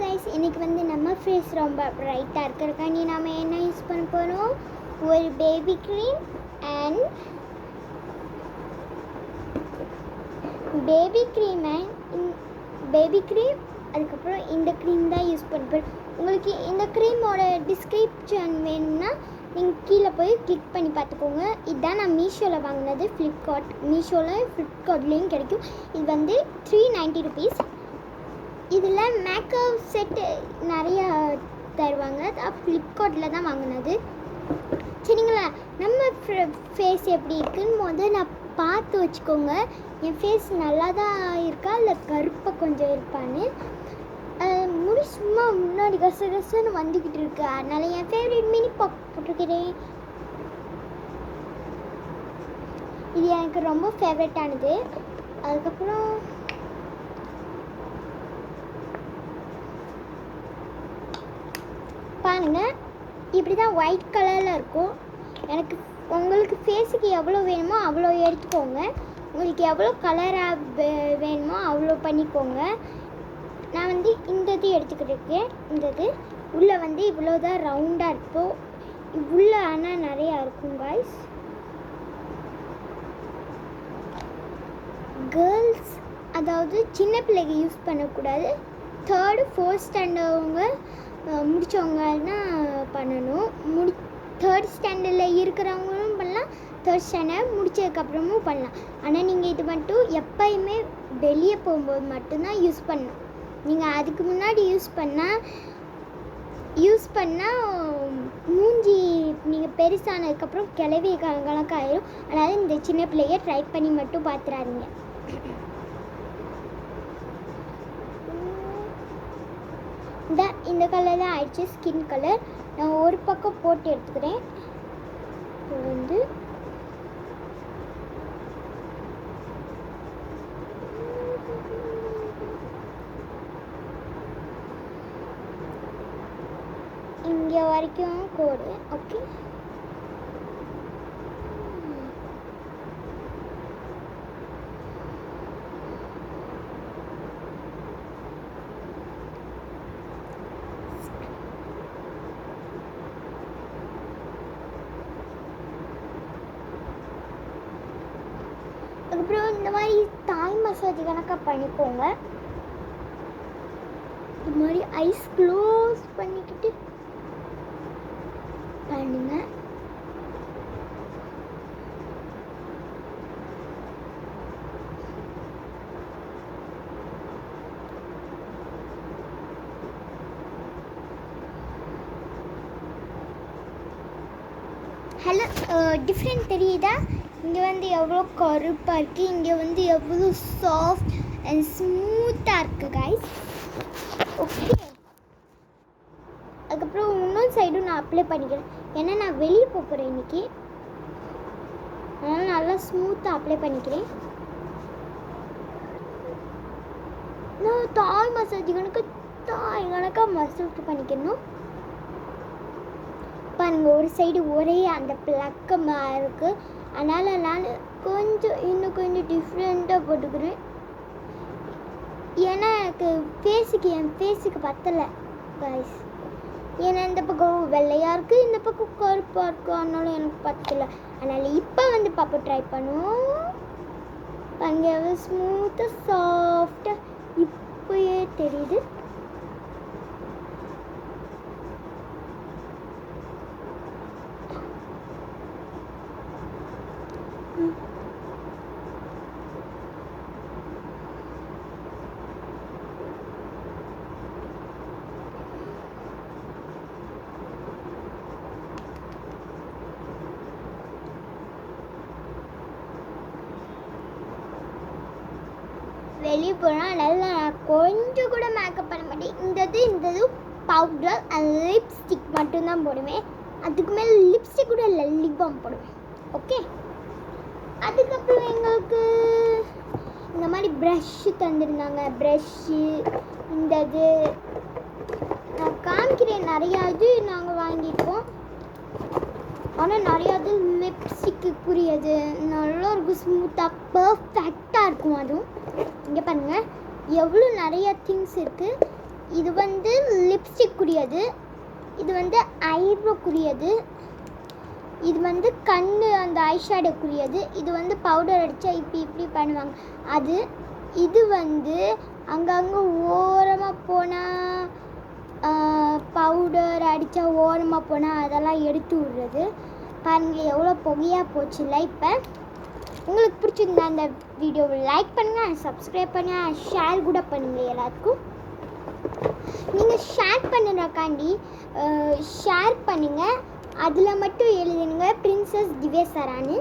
Guys, இன்றைக்கி வந்து நம்ம ஃபேஸ் ரொம்ப ப்ரைட்டாக இருக்கிறக்காண்டி நம்ம என்ன யூஸ் பண்ண போகிறோம்? ஒரு baby cream and baby cream அதுக்கப்புறம் இந்த க்ரீம் தான் யூஸ் பண்ண போகிறோம். உங்களுக்கு இந்த க்ரீமோட டிஸ்கிரிப்ஷன் வேணும்னா நீங்கள் கீழே போய் கிளிக் பண்ணி பார்த்துக்கோங்க. இதுதான் நான் மீஷோவில் வாங்கினது. ஃப்ளிப்கார்ட்லேயும் கிடைக்கும். இது வந்து 390 ருபீஸ். இதில் மேக்கப் செட்டு நிறையா தருவாங்க. ஃப்ளிப்கார்ட்டில் தான் வாங்கினது. சரிங்களா, நம்ம ஃபேஸ் எப்படி இருக்குன்னு முதல்ல நான் பார்த்து வச்சுக்கோங்க. என் ஃபேஸ் நல்லா தான் இருக்கா இல்லை கருப்பாக கொஞ்சம் இருப்பான்னு. முடி சும்மா முன்னாடி கசகசன்னு வந்துக்கிட்டு இருக்கு. அதனால் என் ஃபேவரட் மினி பாப் போட்டிருக்கிறேன். இது எனக்கு ரொம்ப ஃபேவரட்டானது. அதுக்கப்புறம் பாருங்கள், இப்படி தான் ஒயிட் கலரில் இருக்கும். உங்களுக்கு ஃபேஸுக்கு எவ்வளோ வேணுமோ அவ்வளோ எடுத்துக்கோங்க. உங்களுக்கு எவ்வளோ கலராக வேணுமோ அவ்வளோ பண்ணிக்கோங்க. நான் வந்து இந்த இது எடுத்துக்கிட்டு இருக்கேன். இந்த இது உள்ளே வந்து இவ்வளோ தான் ரவுண்டாக இருக்கும். உள்ளே ஆனால் நிறையா இருக்கும் காய்ஸ். கேர்ள்ஸ், அதாவது சின்ன பிள்ளைங்க யூஸ் பண்ணக்கூடாது. 3rd 4th ஸ்டாண்டர்டுங்க முடித்தவங்கன்னா பண்ணணும். 3rd ஸ்டாண்டர்டில் இருக்கிறவங்களும் பண்ணலாம், 3rd ஸ்டாண்டர்ட் முடித்ததுக்கப்புறமும் பண்ணலாம். ஆனால் நீங்கள் இது மட்டும் எப்பயுமே வெளியே போகும்போது மட்டும்தான் யூஸ் பண்ணணும். நீங்கள் அதுக்கு முன்னாடி யூஸ் பண்ணால் மூஞ்சி நீங்கள் பெருசானதுக்கப்புறம் கிளவி கணக்காயிரும். அதனால் இந்த சின்ன பிள்ளைய ட்ரை பண்ணி மட்டும் பார்த்துறாதீங்க. இந்த கலர் தான் ஆயிடுச்சு, ஸ்கின் கலர். நான் ஒரு பக்கம் போட்டு எடுத்துக்கிறேன். இது வந்து இங்கே வரைக்கும் கோடு. ஓகே, அதுக்கப்புறம் இந்த மாதிரி தாய் மசாஜ் கணக்காக பண்ணிக்கோங்க. இது மாதிரி ஐஸ் க்ளோஸ் பண்ணிக்கிட்டு பண்ணுங்க. ஹலோ, டிஃப்ரெண்ட் தெரியுதா? இங்கே வந்து எவ்வளோ கருப்பாக இருக்குது, இங்கே வந்து எவ்வளோ சாஃப்ட் அண்ட் ஸ்மூத்தாக இருக்குது காய்ஸ். ஓகே, அதுக்கப்புறம் இன்னொரு சைடும் நான் அப்ளை பண்ணிக்கிறேன். ஏன்னா நான் வெளியே போகிறேன் இன்றைக்கி, அதனால் நல்லா ஸ்மூத்தாக அப்ளை பண்ணிக்கிறேன். நான் தாய் மசாஜ் கணக்காக மசாஜ் பண்ணிக்கணும். பாருங்கள், ஒரு சைடு ஒரே அந்த பிளக்கமாக இருக்குது. அதனால் நான் இன்னும் கொஞ்சம் டிஃப்ரெண்ட்டாக போட்டுக்கிறேன். ஏன்னா என் ஃபேஸுக்கு பத்தலை காய்ஸ். ஏன்னா இந்த பக்கம் வெள்ளையாக இருக்குது, இந்த பக்கம் கருப்பாக இருக்குது. அதனால எனக்கு பத்தலை. அதனால் இப்போ வந்து பாப்பா ட்ரை பண்ணுவோம். அங்கே ஸ்மூத்தாக சாஃப்டாக இப்போயே தெரியுது. வெளியே போனால் நல்லா கொஞ்சம் கூட மேக்கப் பண்ண மாட்டேன். இந்த இது பவுடர் அண்ட் லிப்ஸ்டிக் மட்டும்தான் போடுவேன். அதுக்கு மேலே லிப்ஸ்டிக் கூட இல்லை, லிப் பாம் போடுவேன். ஓகே, அதுக்கப்புறம் எங்களுக்கு இந்த மாதிரி ப்ரஷ்ஷு தந்துருந்தாங்க. ப்ரஷ்ஷு இந்த இது நான் காமிக்கிறேன். நிறையா இது நாங்கள் வாங்கியிருக்கோம். ஆனால் நிறையா இது லிப்ஸ்டிக்குரியது நல்லா இருக்கும், ஸ்மூத்தாக பர்ஃபெக்டாக இருக்கும். அதுவும் இங்கே பாருங்கள் எவ்வளோ நிறைய திங்ஸ் இருக்குது. இது வந்து லிப்ஸ்டிக்குரியது, இது வந்து ஐப்ரோக்குரியது, இது வந்து கண்ணு அந்த ஐஷேடோக்குரியது, இது வந்து பவுடர் அடித்தா இப்படி பண்ணுவாங்க அது. இது வந்து அங்கங்கே ஓரமாக போனால் பவுடர் அடித்தா ஓரமாக போனால் அதெல்லாம் எடுத்து விடுறது. பாருங்கள் எவ்வளோ புகையாக போச்சுல்ல. இப்போ உங்களுக்கு பிடிச்சிருந்தா அந்த வீடியோவை லைக் பண்ணுங்கள், சப்ஸ்கிரைப் பண்ணுங்கள், ஷேர் கூட பண்ணுங்கள். எல்லாத்துக்கும் நீங்கள் ஷேர் பண்ணுறக்காண்டி ஷேர் பண்ணுங்கள். அதில் மட்டும் எழுதுங்க பிரின்சஸ் திவ்யசரான்னு.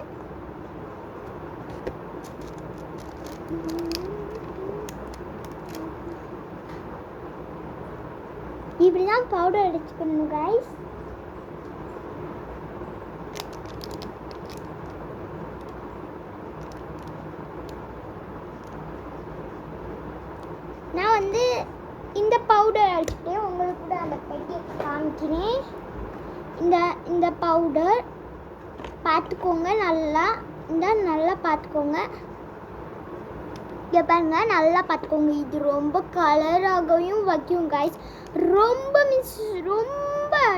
இப்படி தான் பவுடர் அடிச்சுக்கணும் கைஸ். நான் வந்து இந்த பவுடர் அடிச்சுட்டு உங்களுக்கு கூட அந்த பெட்டியை காமிக்கிறேன். இந்த பவுடர் பார்த்துக்கோங்க, நல்லா பார்த்துக்கோங்க. இங்கே பாருங்க, நல்லா பார்த்துக்கோங்க. இது ரொம்ப கலராகவும் வைக்கும் கைஸ். ரொம்ப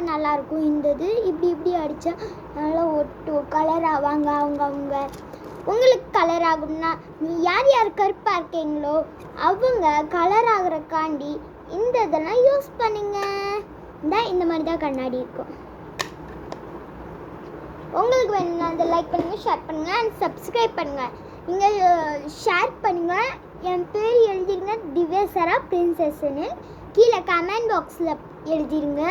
நல்லாயிருக்கும். இந்த இப்படி அடித்தா நல்லா ஒட்டும், கலர் ஆவாங்க. அவங்க உங்களுக்கு கலர் ஆகும்னா யார் கருப்பாக இருக்கீங்களோ அவங்க கலர் ஆகிறக்காண்டி இதெல்லாம் யூஸ் பண்ணுங்க. இந்த மாதிரி தான் கண்ணாடி இருக்கும். உங்களுக்கு வேணும்னா அதை லைக் பண்ணுங்கள், ஷேர் பண்ணுங்கள் அண்ட் சப்ஸ்கிரைப் பண்ணுங்கள். நீங்கள் ஷேர் பண்ணுங்கள். என் பேர் எழுதிருங்க திவ்யசரா பிரின்சஸ்ன்னு. கீழே கமெண்ட் பாக்ஸில் எழுதிருங்க.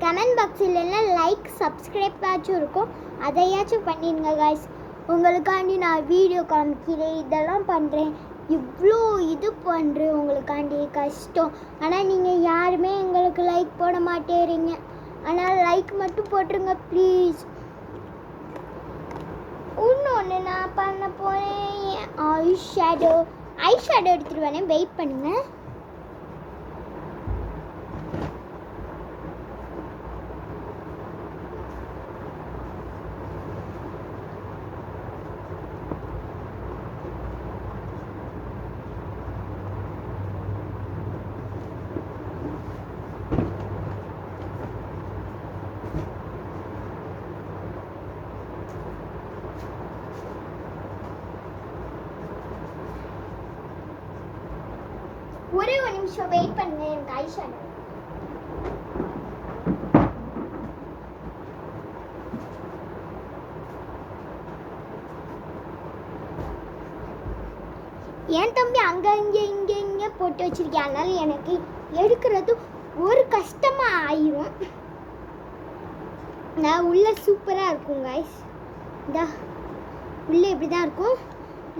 கமெண்ட் பாக்ஸ் இல்லைன்னா லைக் சப்ஸ்கிரைப் ஆச்சும் இருக்கும், அதையாச்சும் பண்ணிடுங்க காய்ஸ். உங்களுக்காண்டி நான் வீடியோ காமிக்கிறேன், இதெல்லாம் பண்ணுறேன், இவ்வளோ இது பண்ணுறேன் உங்களுக்காண்டி கஷ்டம். ஆனால் நீங்கள் யாருமே எங்களுக்கு லைக் போட மாட்டேறீங்க. ஆனால் லைக் மட்டும் போட்டுருங்க ப்ளீஸ். இன்னொன்று நான் பண்ண போகிறேன், ஐஷேடோ எடுத்துகிட்டு வரேன், வெயிட் பண்ணுங்கள். ஒரே ஒரு நிமிஷம் வெயிட் பண்ணுங்க. எனக்கு ஐஷேடோ என் தம்பி அங்கே இங்கே போட்டு வச்சிருக்கேன். அதனால எனக்கு எடுக்கிறது ஒரு கஷ்டமாக ஆயிரும். நான் உள்ள சூப்பராக இருக்கும் கைஸ். உள்ளே இப்படி தான் இருக்கும்.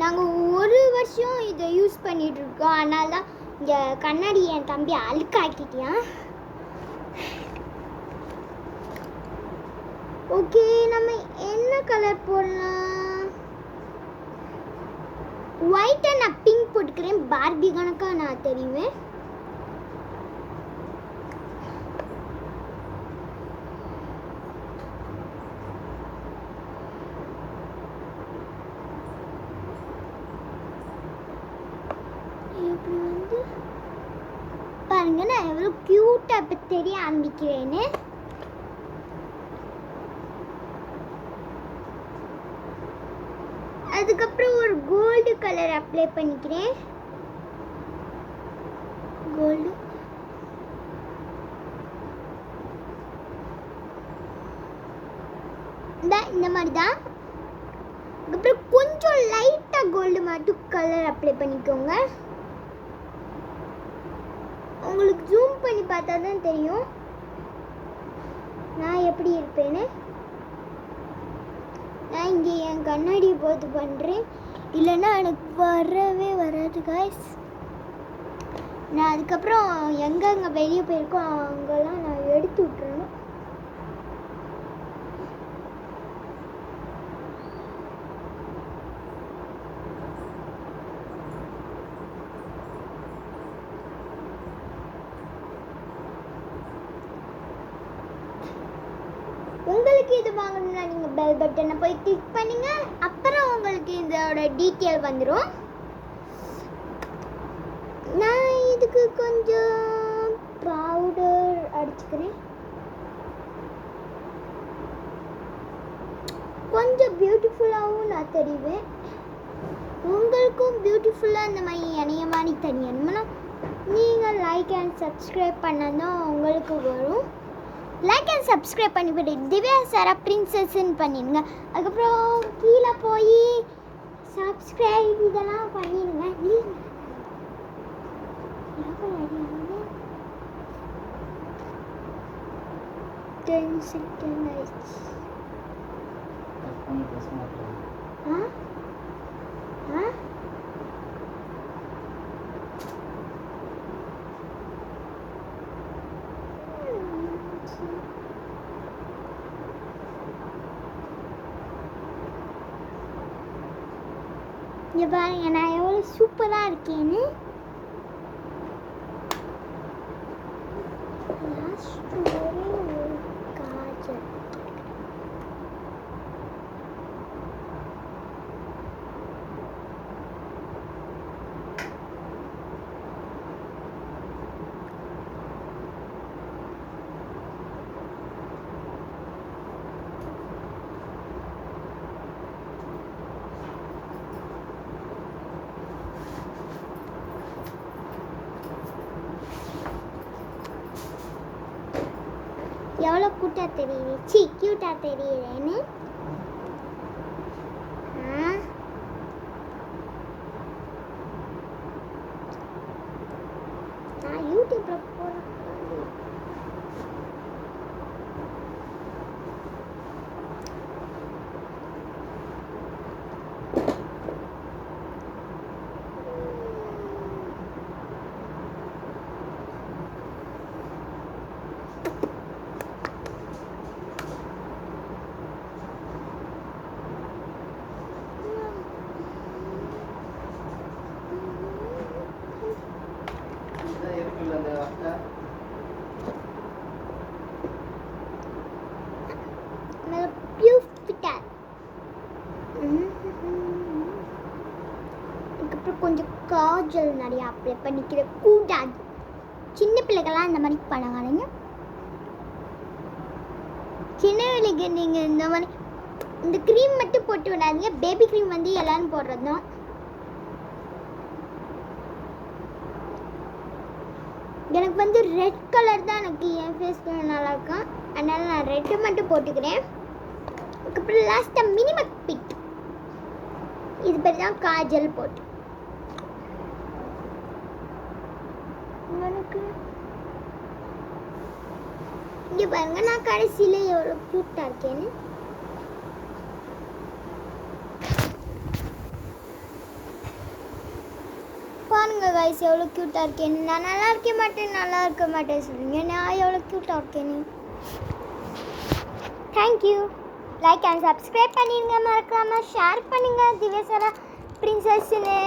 நாங்கள் ஒரு வருஷம் இதை யூஸ் பண்ணிகிட்டு இருக்கோம். அதனால தான் இந்த கண்ணாடி என் தம்பி அழுக்காக்கிட்டியான். ஓகே, நம்ம என்ன கலர் போடலாம்? ஒயிட்டை நான் பிங்க் போட்டுக்கிறேன். பார்பி கணக்காக நான் தெரியுவேன். இப்படி வந்து பாருங்க, நான் எவ்வளோ க்யூட்டாக இப்போ தெரிய ஆரம்பிக்கிறேன்னு. அதுக்கப்புறம் ஒரு கோல்டு கலர் அப்ளை பண்ணிக்கிறேன். கோல்டு இந்த மாதிரி தான். அதுக்கப்புறம் கொஞ்சம் லைட்டாக கோல்டு மட்டும் கலர் அப்ளை பண்ணிக்கோங்க. உங்களுக்கு ஜூம் பண்ணி பார்த்தா தான் தெரியும் நான் எப்படி இருப்பேன்னு. நான் இங்கே என் கண்ணாடியை பார்த்து பண்ணுறேன், இல்லைன்னா எனக்கு வரவே வராது காய்ஸ். நான் அதுக்கப்புறம் எங்கெங்கே வெளியே போயிருக்கோம் அங்கெல்லாம் நான் எடுத்து விட்டுறணும். உங்களுக்கு இது வாங்கணும்னா நீங்கள் பெல் பட்டனை போய் கிளிக் பண்ணுங்க. அப்புறம் உங்களுக்கு இதோட டீட்டெயில் வந்துடும். நான் இதுக்கு கொஞ்சம் பவுடர் வச்சுக்கிறேன். கொஞ்சம் பியூட்டிஃபுல்லாகவும் நான் தெரிவேன். உங்களுக்கும் பியூட்டிஃபுல்லாக இந்த மாதிரி இணைய மாதிரி தெரியணும்னா நீங்கள் லைக் அண்ட் சப்ஸ்கிரைப் பண்ணாதான் உங்களுக்கு வரும். லைக் அண்ட் சப்ஸ்கிரைப் பண்ணிவிட்டு திவ்யா சாரா பிரின்சஸ்ன்னு பண்ணிடுங்க. அதுக்கப்புறம் கீழே போய் சப்ஸ்கிரைப் இதெல்லாம் பண்ணிடுங்க. Ten seconds ஆயிடுச்சு. இங்க பாருங்க நான் எவ்வளோ சூப்பராக இருக்கேன்னு. காஜல் எவ்வளோ கூட்டா தெரியுது, கியூட்டா தெரியுதுன்னு. நான் யூடியூப்ல போகிறேன். அதுக்கப்புறம் கொஞ்சம் காஜல் நிறையா அப்ளை பண்ணிக்கிற கூடாது. சின்ன பிள்ளைகள்லாம் இந்த மாதிரி பண்ணாங்க. சின்ன பிள்ளைக்கு நீங்கள் இந்த மாதிரி இந்த க்ரீம் மட்டும் போட்டு விடாதீங்க. பேபி க்ரீம் வந்து எல்லாரும் போடுறது தான். எனக்கு வந்து ரெட் கலர் தான் எனக்கு என் ஃபேஸ்க்கு நல்லா இருக்கும். அதனால் நான் ரெட்டு மட்டும் போட்டுக்கிறேன். அதுக்கப்புறம் லாஸ்ட்டாக மினிமக் பிக், இது பேர் தான் காஜல் போட்டு. இங்கே பாருங்க நான் கடைசியில் எவ்வளோ க்யூட்டாக இருக்கேன்னு. பாருங்க கைஸ் எவ்வளோ க்யூட்டாக இருக்கேன்னு. நான் நல்லா இருக்க மாட்டேன் சொல்லுங்க. நான் எவ்வளோ க்யூட்டாக இருக்கேன்னு. தேங்க்யூ. லைக் அண்ட் சப்ஸ்கிரைப் பண்ணிடுங்க. மறக்காமல் ஷேர் பண்ணுங்கள் திவ்யா சாரா பிரின்சஸ்ன்னு.